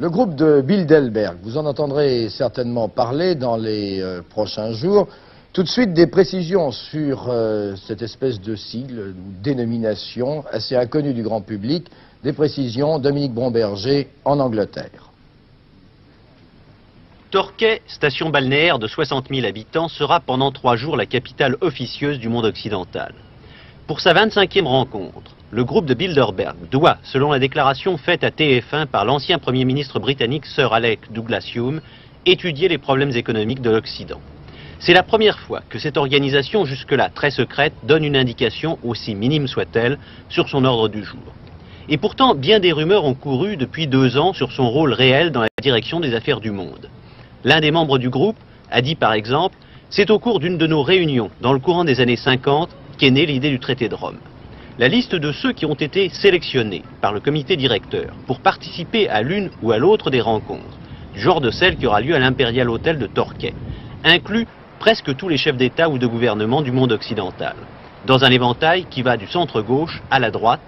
Le groupe de Bilderberg, vous en entendrez certainement parler dans les prochains jours. Tout de suite, des précisions sur cette espèce de sigle, ou dénomination assez inconnue du grand public. Des précisions, Dominique Bromberger, en Angleterre. Torquay, station balnéaire de 60 000 habitants, sera pendant 3 jours la capitale officieuse du monde occidental. Pour sa 25e rencontre, le groupe de Bilderberg doit, selon la déclaration faite à TF1 par l'ancien Premier ministre britannique Sir Alec Douglas-Home, étudier les problèmes économiques de l'Occident. C'est la première fois que cette organisation, jusque-là très secrète, donne une indication, aussi minime soit-elle, sur son ordre du jour. Et pourtant, bien des rumeurs ont couru depuis 2 ans sur son rôle réel dans la direction des affaires du monde. L'un des membres du groupe a dit par exemple « C'est au cours d'une de nos réunions, dans le courant des années 50, qu'est née l'idée du traité de Rome ». La liste de ceux qui ont été sélectionnés par le comité directeur pour participer à l'une ou à l'autre des rencontres, du genre de celle qui aura lieu à l'Imperial Hotel de Torquay, inclut presque tous les chefs d'État ou de gouvernement du monde occidental, dans un éventail qui va du centre-gauche à la droite,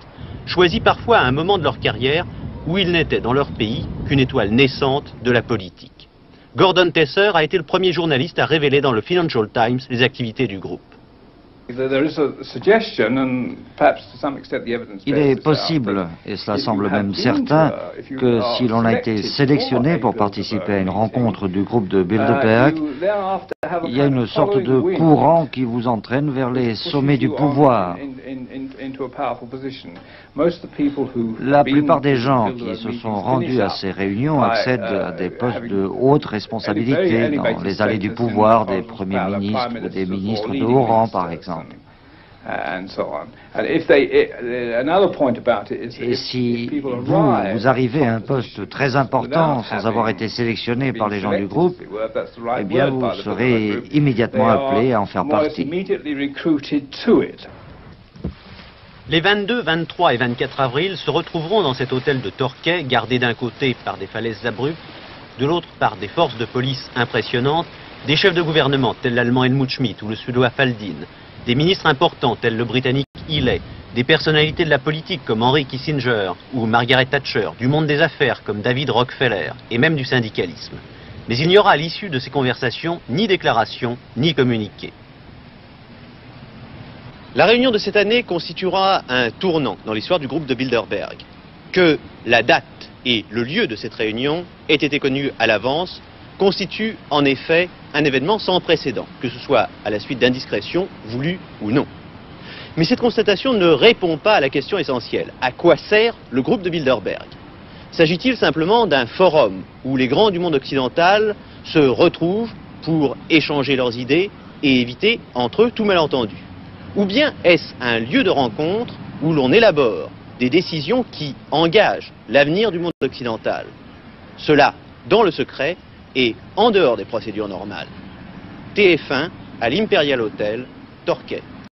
choisis parfois à un moment de leur carrière où ils n'étaient dans leur pays qu'une étoile naissante de la politique. Gordon Tesser a été le premier journaliste à révéler dans le Financial Times les activités du groupe. Il est possible, et cela semble même certain, que si l'on a été sélectionné pour participer à une rencontre du groupe de Bilderberg, il y a une sorte de courant qui vous entraîne vers les sommets du pouvoir. La plupart des gens qui se sont rendus à ces réunions accèdent à des postes de haute responsabilité dans les allées du pouvoir des premiers ministres ou des ministres de haut rang, par exemple. Et si vous arrivez à un poste très important sans avoir été sélectionné par les gens du groupe, eh bien vous serez immédiatement appelé à en faire partie. Les 22, 23 et 24 avril se retrouveront dans cet hôtel de Torquay, gardé d'un côté par des falaises abruptes, de l'autre par des forces de police impressionnantes, des chefs de gouvernement tels l'allemand Helmut Schmidt ou le suédois Faldin, des ministres importants tels le britannique Healey, des personnalités de la politique comme Henry Kissinger ou Margaret Thatcher, du monde des affaires comme David Rockefeller et même du syndicalisme. Mais il n'y aura à l'issue de ces conversations ni déclaration ni communiqué. La réunion de cette année constituera un tournant dans l'histoire du groupe de Bilderberg. Que la date et le lieu de cette réunion aient été connus à l'avance constitue en effet un événement sans précédent, que ce soit à la suite d'indiscrétions voulues ou non. Mais cette constatation ne répond pas à la question essentielle. À quoi sert le groupe de Bilderberg? S'agit-il simplement d'un forum où les grands du monde occidental se retrouvent pour échanger leurs idées et éviter entre eux tout malentendu? Ou bien est-ce un lieu de rencontre où l'on élabore des décisions qui engagent l'avenir du monde occidental? Cela dans le secret et en dehors des procédures normales. TF1 à l'Imperial Hotel, Torquay.